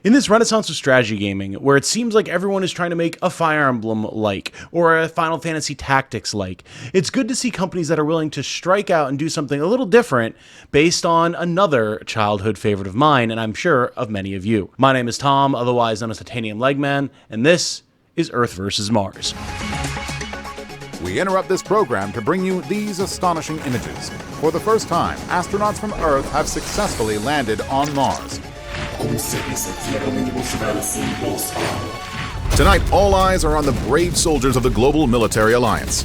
In this renaissance of strategy gaming, where it seems like everyone is trying to make a Fire Emblem-like, or a Final Fantasy Tactics-like, it's good to see companies that are willing to strike out and do something a little different based on another childhood favorite of mine, and I'm sure of many of you. My name is Tom, otherwise known as Titanium Legman, and this is Earth vs. Mars. We interrupt this program to bring you these astonishing images. For the first time, astronauts from Earth have successfully landed on Mars. Tonight, all eyes are on the brave soldiers of the Global Military Alliance.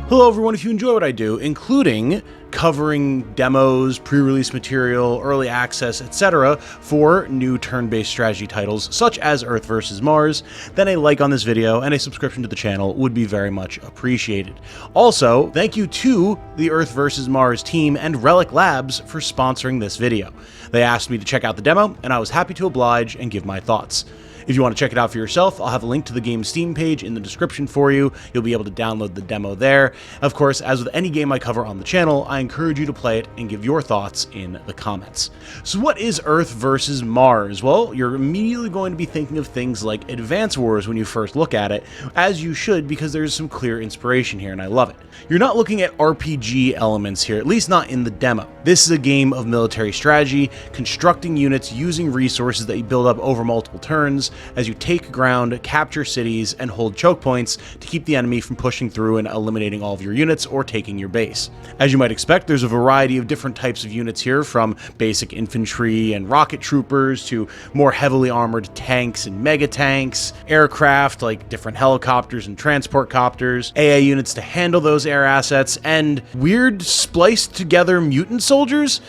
Hello everyone, if you enjoy what I do, including covering demos, pre-release material, early access, etc. for new turn-based strategy titles such as Earth vs. Mars, then a like on this video and a subscription to the channel would be very much appreciated. Also, thank you to the Earth vs. Mars team and Relic Labs for sponsoring this video. They asked me to check out the demo, and I was happy to oblige and give my thoughts. If you want to check it out for yourself, I'll have a link to the game's Steam page in the description for you. You'll be able to download the demo there. Of course, as with any game I cover on the channel, I encourage you to play it and give your thoughts in the comments. So what is Earth vs. Mars? Well, you're immediately going to be thinking of things like Advance Wars when you first look at it, as you should, because there's some clear inspiration here, and I love it. You're not looking at RPG elements here, at least not in the demo. This is a game of military strategy, constructing units using resources that you build up over multiple turns, as you take ground, capture cities, and hold choke points to keep the enemy from pushing through and eliminating all of your units or taking your base. As you might expect, there's a variety of different types of units here, from basic infantry and rocket troopers to more heavily armored tanks and mega tanks, aircraft like different helicopters and transport copters, AA units to handle those air assets, and weird spliced together mutant soldiers.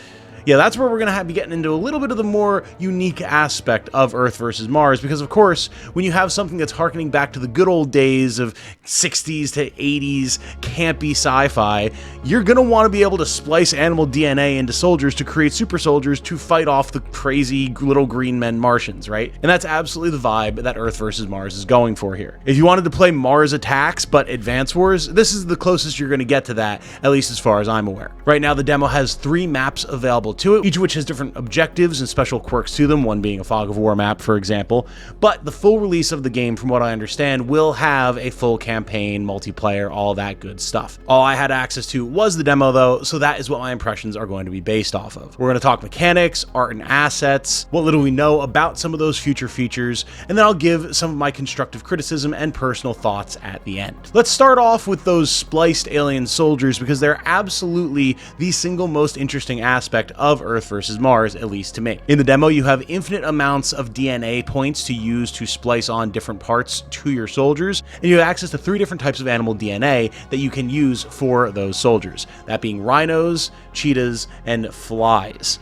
Yeah, that's where we're going to be getting into a little bit of the more unique aspect of Earth vs. Mars, because of course, when you have something that's harkening back to the good old days of 60s to 80s campy sci-fi, you're going to want to be able to splice animal DNA into soldiers to create super soldiers to fight off the crazy little green men Martians, right? And that's absolutely the vibe that Earth vs. Mars is going for here. If you wanted to play Mars Attacks but Advance Wars, this is the closest you're going to get to that, at least as far as I'm aware. Right now, the demo has 3 maps available to it, each of which has different objectives and special quirks to them, one being a Fog of War map, for example. But the full release of the game, from what I understand, will have a full campaign, multiplayer, all that good stuff. All I had access to was the demo though, so that is what my impressions are going to be based off of. We're going to talk mechanics, art and assets, what little we know about some of those future features, and then I'll give some of my constructive criticism and personal thoughts at the end. Let's start off with those spliced alien soldiers, because they're absolutely the single most interesting aspect of Earth vs. Mars, at least to me. In the demo, you have infinite amounts of DNA points to use to splice on different parts to your soldiers, and you have access to 3 different types of animal DNA that you can use for those soldiers, that being rhinos, cheetahs, and flies.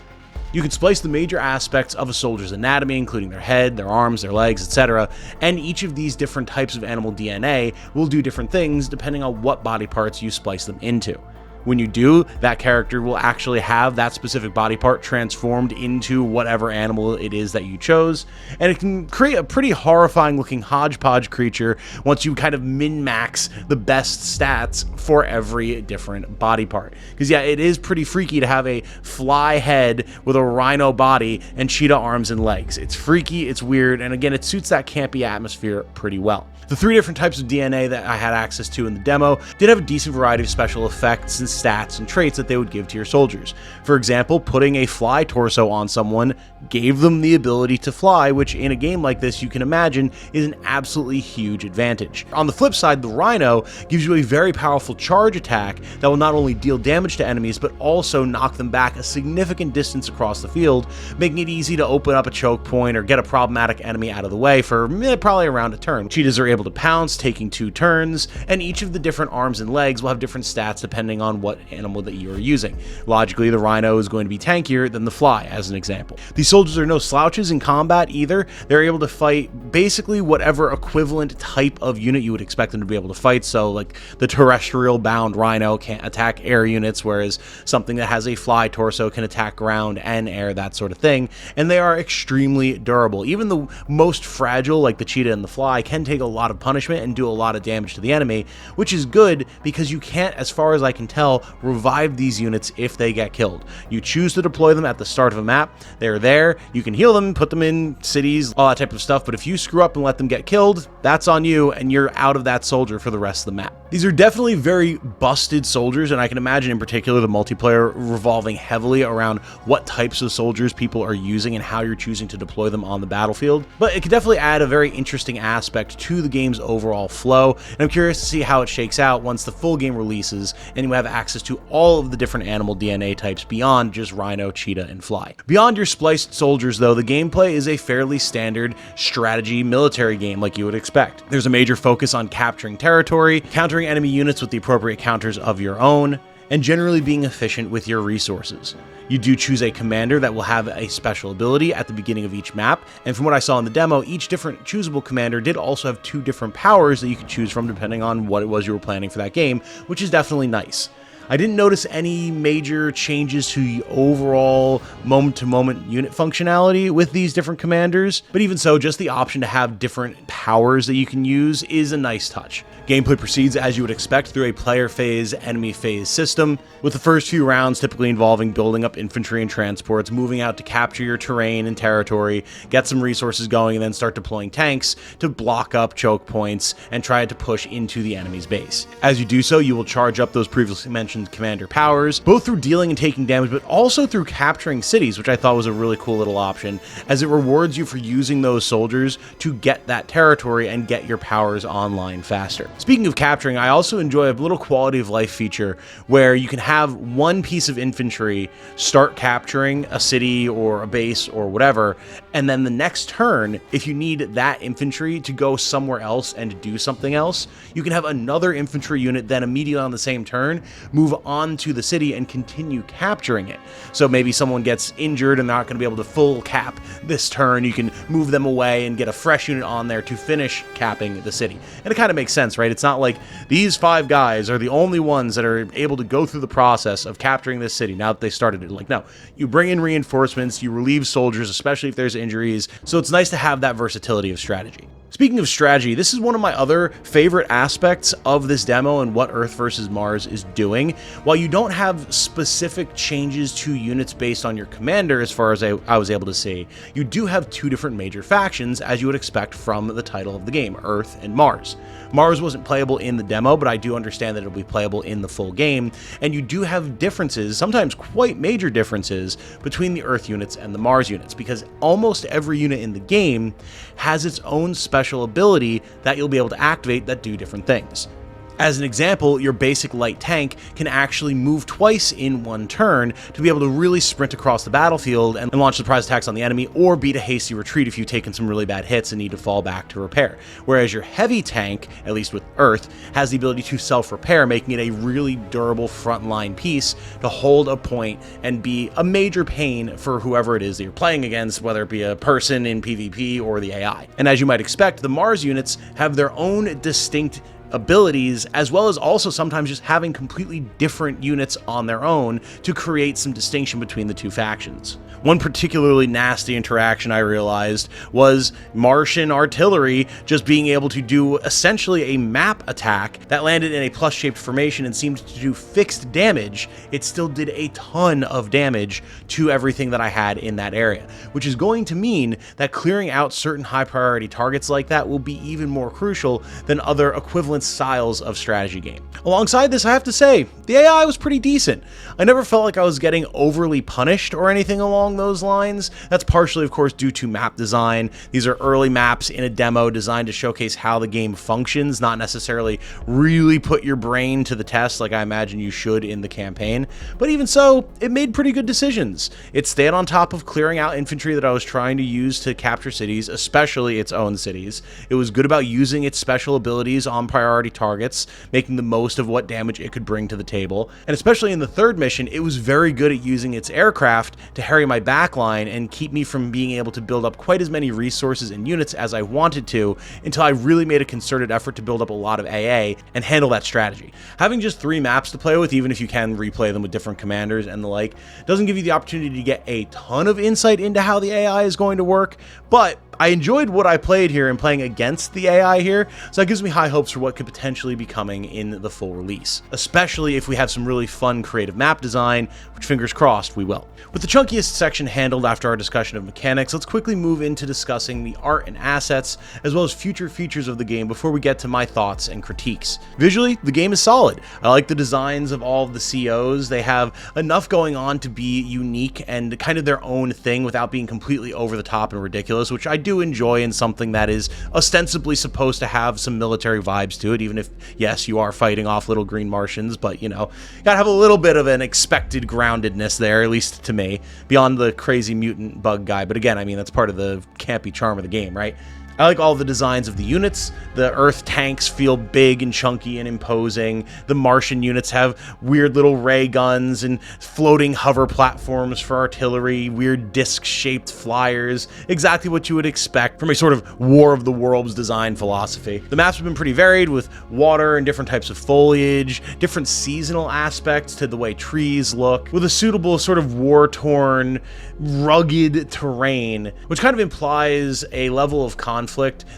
You can splice the major aspects of a soldier's anatomy, including their head, their arms, their legs, etc., and each of these different types of animal DNA will do different things depending on what body parts you splice them into. When you do, that character will actually have that specific body part transformed into whatever animal it is that you chose, and it can create a pretty horrifying looking hodgepodge creature once you kind of min-max the best stats for every different body part. Because yeah, it is pretty freaky to have a fly head with a rhino body and cheetah arms and legs. It's freaky, it's weird, and again, it suits that campy atmosphere pretty well. The 3 different types of DNA that I had access to in the demo did have a decent variety of special effects and stats and traits that they would give to your soldiers. For example, putting a fly torso on someone gave them the ability to fly, which in a game like this you can imagine is an absolutely huge advantage. On the flip side, the Rhino gives you a very powerful charge attack that will not only deal damage to enemies, but also knock them back a significant distance across the field, making it easy to open up a choke point or get a problematic enemy out of the way for probably around a turn. Cheetahs are able to pounce, taking 2 turns, and each of the different arms and legs will have different stats depending on what animal that you are using. Logically, the Rhino is going to be tankier than the Fly, as an example. These soldiers are no slouches in combat either. They're able to fight basically whatever equivalent type of unit you would expect them to be able to fight. So like the terrestrial bound Rhino can't attack air units, whereas something that has a fly torso can attack ground and air, that sort of thing. And they are extremely durable. Even the most fragile, like the Cheetah and the Fly, can take a lot of punishment and do a lot of damage to the enemy, which is good because you can't, as far as I can tell, well revive these units if they get killed. You choose to deploy them at the start of a map. They're there. You can heal them, put them in cities, all that type of stuff. But if you screw up and let them get killed, that's on you, and you're out of that soldier for the rest of the map. These are definitely very busted soldiers, and I can imagine in particular the multiplayer revolving heavily around what types of soldiers people are using and how you're choosing to deploy them on the battlefield. But it could definitely add a very interesting aspect to the game's overall flow, and I'm curious to see how it shakes out once the full game releases and you have access to all of the different animal DNA types beyond just rhino, cheetah, and fly. Beyond your spliced soldiers, though, the gameplay is a fairly standard strategy military game like you would expect. There's a major focus on capturing territory, countering enemy units with the appropriate counters of your own, and generally being efficient with your resources. You do choose a commander that will have a special ability at the beginning of each map, and from what I saw in the demo, each different choosable commander did also have 2 different powers that you could choose from depending on what it was you were planning for that game, which is definitely nice. I didn't notice any major changes to the overall moment-to-moment unit functionality with these different commanders, but even so, just the option to have different powers that you can use is a nice touch. Gameplay proceeds as you would expect through a player phase, enemy phase system, with the first few rounds typically involving building up infantry and transports, moving out to capture your terrain and territory, get some resources going, and then start deploying tanks to block up choke points and try to push into the enemy's base. As you do so, you will charge up those previously mentioned commander powers, both through dealing and taking damage, but also through capturing cities, which I thought was a really cool little option, as it rewards you for using those soldiers to get that territory and get your powers online faster. Speaking of capturing, I also enjoy a little quality of life feature where you can have one piece of infantry start capturing a city or a base or whatever, and then the next turn, if you need that infantry to go somewhere else and do something else, you can have another infantry unit then immediately on the same turn move on to the city and continue capturing it. So maybe someone gets injured and not going to be able to full cap this turn, you can move them away and get a fresh unit on there to finish capping the city. And it kind of makes sense, right? It's not like these 5 guys are the only ones that are able to go through the process of capturing this city now that they started it. Like, no, you bring in reinforcements, you relieve soldiers, especially if there's injuries. So it's nice to have that versatility of strategy. Speaking of strategy, this is one of my other favorite aspects of this demo and what Earth vs. Mars is doing. While you don't have specific changes to units based on your commander, as far as I was able to see, you do have 2 different major factions, as you would expect from the title of the game, Earth and Mars. Mars wasn't playable in the demo, but I do understand that it'll be playable in the full game, and you do have differences, sometimes quite major differences, between the Earth units and the Mars units, because almost every unit in the game has its own special ability that you'll be able to activate that do different things. As an example, your basic light tank can actually move twice in one turn to be able to really sprint across the battlefield and launch surprise attacks on the enemy, or beat a hasty retreat if you've taken some really bad hits and need to fall back to repair. Whereas your heavy tank, at least with Earth, has the ability to self-repair, making it a really durable frontline piece to hold a point and be a major pain for whoever it is that you're playing against, whether it be a person in PvP or the AI. And as you might expect, the Mars units have their own distinct abilities, as well as also sometimes just having completely different units on their own to create some distinction between the 2 factions. One particularly nasty interaction I realized was Martian artillery just being able to do essentially a map attack that landed in a plus-shaped formation and seemed to do fixed damage. It still did a ton of damage to everything that I had in that area, which is going to mean that clearing out certain high-priority targets like that will be even more crucial than other equivalent styles of strategy game. Alongside this, I have to say, the AI was pretty decent. I never felt like I was getting overly punished or anything along those lines. That's partially, of course, due to map design. These are early maps in a demo designed to showcase how the game functions, not necessarily really put your brain to the test like I imagine you should in the campaign. But even so, it made pretty good decisions. It stayed on top of clearing out infantry that I was trying to use to capture cities, especially its own cities. It was good about using its special abilities on priority targets, making the most of what damage it could bring to the table. And especially in the 3rd mission, it was very good at using its aircraft to harry my backline and keep me from being able to build up quite as many resources and units as I wanted to, until I really made a concerted effort to build up a lot of AA and handle that strategy. Having just 3 maps to play with, even if you can replay them with different commanders and the like, doesn't give you the opportunity to get a ton of insight into how the AI is going to work, but I enjoyed what I played here and playing against the AI here, so that gives me high hopes for what could potentially be coming in the full release, especially if we have some really fun creative map design, which fingers crossed we will. With the chunkiest section handled after our discussion of mechanics, let's quickly move into discussing the art and assets, as well as future features of the game before we get to my thoughts and critiques. Visually, the game is solid. I like the designs of all of the COs. They have enough going on to be unique and kind of their own thing without being completely over the top and ridiculous, which I do enjoy in something that is ostensibly supposed to have some military vibes to it, even if, yes, you are fighting off little green Martians, but, you know, gotta have a little bit of an expected groundedness there, at least to me, beyond the crazy mutant bug guy. But again, I mean, that's part of the campy charm of the game, right? I like all the designs of the units. The Earth tanks feel big and chunky and imposing. The Martian units have weird little ray guns and floating hover platforms for artillery, weird disc-shaped flyers, exactly what you would expect from a sort of War of the Worlds design philosophy. The maps have been pretty varied, with water and different types of foliage, different seasonal aspects to the way trees look, with a suitable sort of war-torn, rugged terrain, which kind of implies a level of conflict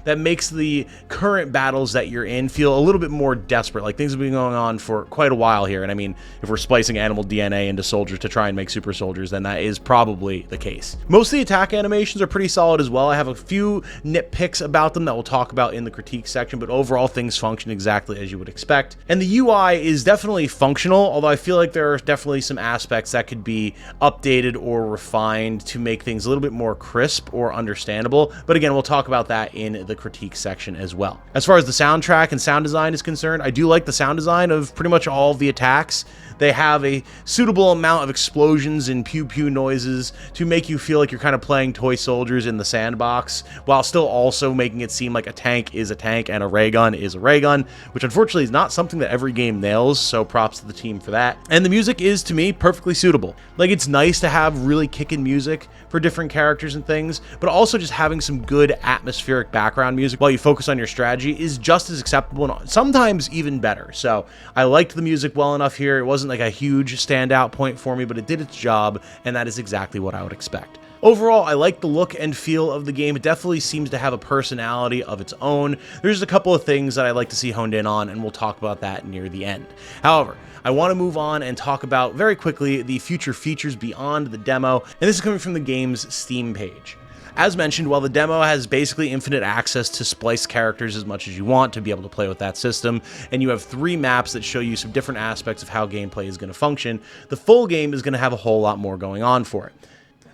that makes the current battles that you're in feel a little bit more desperate. Like, things have been going on for quite a while here, and I mean, if we're splicing animal DNA into soldiers to try and make super soldiers, then that is probably the case. Most of the attack animations are pretty solid as well. I have a few nitpicks about them that we'll talk about in the critique section, but overall things function exactly as you would expect. And the UI is definitely functional, although I feel like there are definitely some aspects that could be updated or refined to make things a little bit more crisp or understandable. But again, we'll talk about that in the critique section as well. As far as the soundtrack and sound design is concerned, I do like the sound design of pretty much all of the attacks. They have a suitable amount of explosions and pew-pew noises to make you feel like you're kind of playing toy soldiers in the sandbox, while still also making it seem like a tank is a tank and a ray gun is a ray gun, which unfortunately is not something that every game nails, so props to the team for that. And the music is, to me, perfectly suitable. Like, it's nice to have really kickin' music for different characters and things, but also just having some good atmospheric background music while you focus on your strategy is just as acceptable and sometimes even better. So I liked the music well enough here. It wasn't like a huge standout point for me, but it did its job, and that is exactly what I would expect. Overall, I like the look and feel of the game. It definitely seems to have a personality of its own. There's a couple of things that I'd like to see honed in on, and we'll talk about that near the end. However, I want to move on and talk about very quickly the future features beyond the demo, and this is coming from the game's Steam page. As mentioned, while the demo has basically infinite access to splice characters as much as you want to be able to play with that system, and you have 3 maps that show you some different aspects of how gameplay is going to function, the full game is going to have a whole lot more going on for it.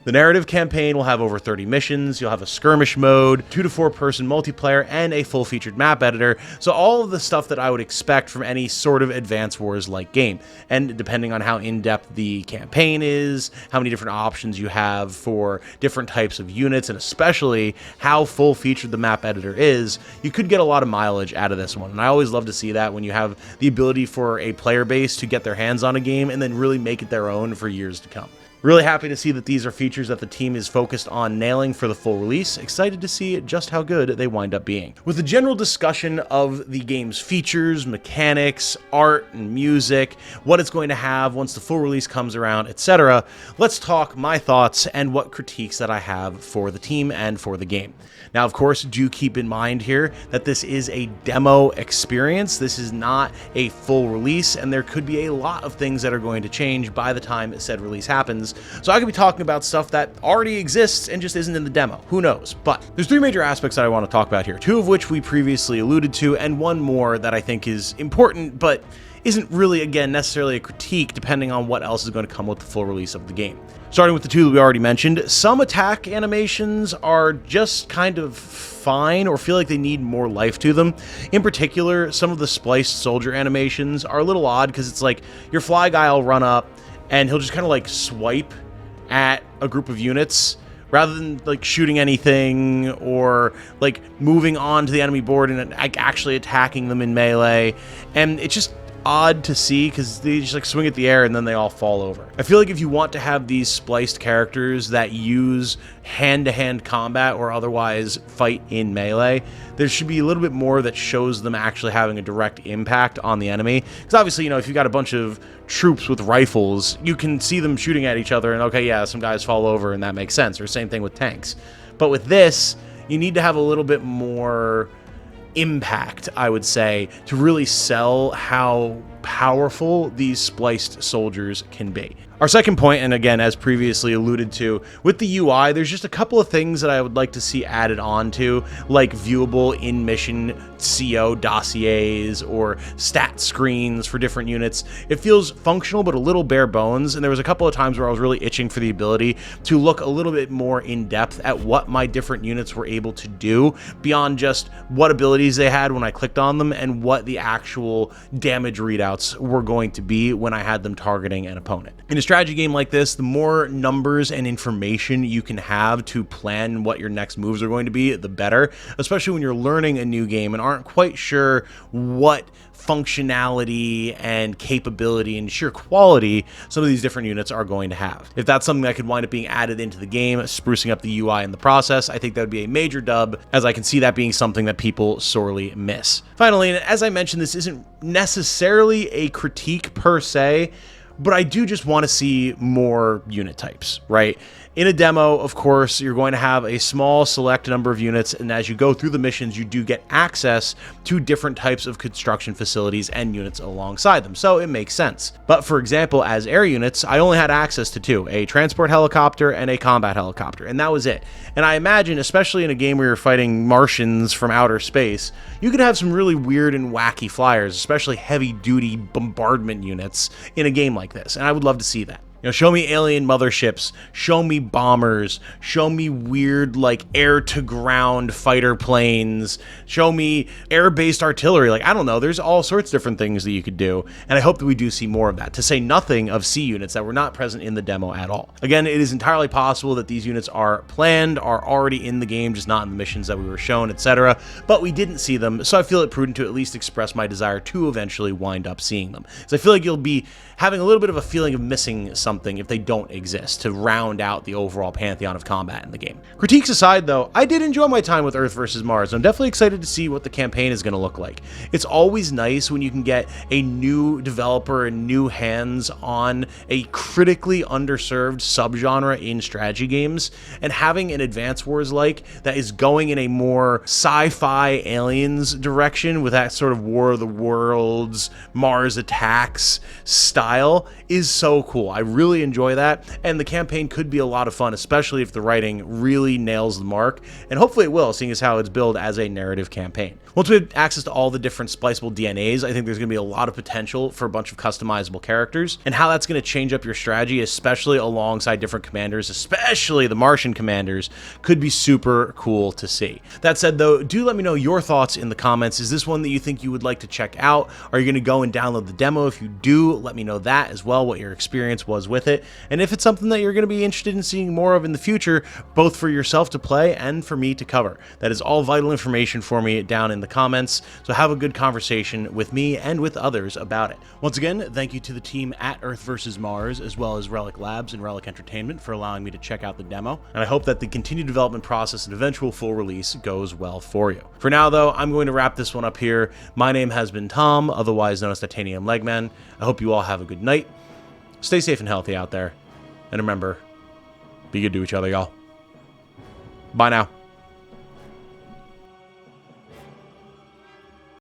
The narrative campaign will have over 30 missions, you'll have a skirmish mode, 2 to 4 person multiplayer, and a full-featured map editor, so all of the stuff that I would expect from any sort of Advance Wars-like game. And depending on how in-depth the campaign is, how many different options you have for different types of units, and especially how full-featured the map editor is, you could get a lot of mileage out of this one. And I always love to see that when you have the ability for a player base to get their hands on a game and then really make it their own for years to come. Really happy to see that these are features that the team is focused on nailing for the full release. Excited to see just how good they wind up being. With the general discussion of the game's features, mechanics, art, and music, what it's going to have once the full release comes around, etc., let's talk my thoughts and what critiques that I have for the team and for the game. Now, of course, do keep in mind here that this is a demo experience. This is not a full release, and there could be a lot of things that are going to change by the time said release happens. So I could be talking about stuff that already exists and just isn't in the demo. Who knows? But there's 3 major aspects that I want to talk about here, 2 of which we previously alluded to, and 1 more that I think is important, but isn't really, again, necessarily a critique, depending on what else is going to come with the full release of the game. Starting with the 2 that we already mentioned, some attack animations are just kind of fine or feel like they need more life to them. In particular, some of the spliced soldier animations are a little odd because it's like your fly guy will run up and he'll just kind of like swipe at a group of units rather than like shooting anything or like moving on to the enemy board and actually attacking them in melee. And it's just odd to see because they just like swing at the air and then they all fall over. I feel like if you want to have these spliced characters that use hand-to-hand combat or otherwise fight in melee, there should be a little bit more that shows them actually having a direct impact on the enemy. Because obviously, you know, if you've got a bunch of troops with rifles, you can see them shooting at each other and okay, yeah, some guys fall over and that makes sense. Or same thing with tanks. But with this, you need to have a little bit more impact, I would say, to really sell how powerful these spliced soldiers can be. Our second point, and again, as previously alluded to, with the UI, there's just a couple of things that I would like to see added on to, like viewable in-mission CO dossiers or stat screens for different units. It feels functional, but a little bare bones, and there was a couple of times where I was really itching for the ability to look a little bit more in depth at what my different units were able to do, beyond just what abilities they had when I clicked on them and what the actual damage readouts were going to be when I had them targeting an opponent. In a strategy game like this, the more numbers and information you can have to plan what your next moves are going to be, the better, especially when you're learning a new game and aren't quite sure what functionality and capability and sheer quality some of these different units are going to have. If that's something that could wind up being added into the game, sprucing up the UI in the process, I think that would be a major dub, as I can see that being something that people sorely miss. Finally, and as I mentioned, this isn't necessarily a critique per se, but I do just want to see more unit types, right? In a demo, of course, you're going to have a small select number of units, and as you go through the missions, you do get access to different types of construction facilities and units alongside them, so it makes sense. But for example, as air units, I only had access to two, a transport helicopter and a combat helicopter, and that was it. And I imagine, especially in a game where you're fighting Martians from outer space, you could have some really weird and wacky flyers, especially heavy-duty bombardment units in a game like this, and I would love to see that. You know, show me alien motherships, show me bombers, show me weird, like, air-to-ground fighter planes, show me air-based artillery. Like, I don't know, there's all sorts of different things that you could do, and I hope that we do see more of that, to say nothing of C units that were not present in the demo at all. Again, it is entirely possible that these units are planned, are already in the game, just not in the missions that we were shown, etc., but we didn't see them, so I feel it prudent to at least express my desire to eventually wind up seeing them. So I feel like you'll be having a little bit of a feeling of missing something if they don't exist, to round out the overall pantheon of combat in the game. Critiques aside though, I did enjoy my time with Earth vs. Mars. I'm definitely excited to see what the campaign is going to look like. It's always nice when you can get a new developer and new hands on a critically underserved subgenre in strategy games, and having an Advance Wars like that is going in a more sci-fi aliens direction with that sort of War of the Worlds, Mars attacks style is so cool. I really enjoy that, and the campaign could be a lot of fun, especially if the writing really nails the mark, and hopefully it will, seeing as how it's billed as a narrative campaign. Once we have access to all the different spliceable DNAs, I think there's going to be a lot of potential for a bunch of customizable characters, and how that's going to change up your strategy, especially alongside different commanders, especially the Martian commanders, could be super cool to see. That said though, do let me know your thoughts in the comments. Is this one that you think you would like to check out? Are you going to go and download the demo? If you do, let me know that as well, what your experience was with it, and if it's something that you're going to be interested in seeing more of in the future, both for yourself to play and for me to cover. That is all vital information for me down in the comments, so have a good conversation with me and with others about it. Once again, thank you to the team at Earth vs. Mars, as well as Relic Labs and Relic Entertainment for allowing me to check out the demo, and I hope that the continued development process and eventual full release goes well for you. For now though, I'm going to wrap this one up here. My name has been Tom, otherwise known as Titanium Legman. I hope you all have a good night. Stay safe and healthy out there. And remember, be good to each other, y'all. Bye now.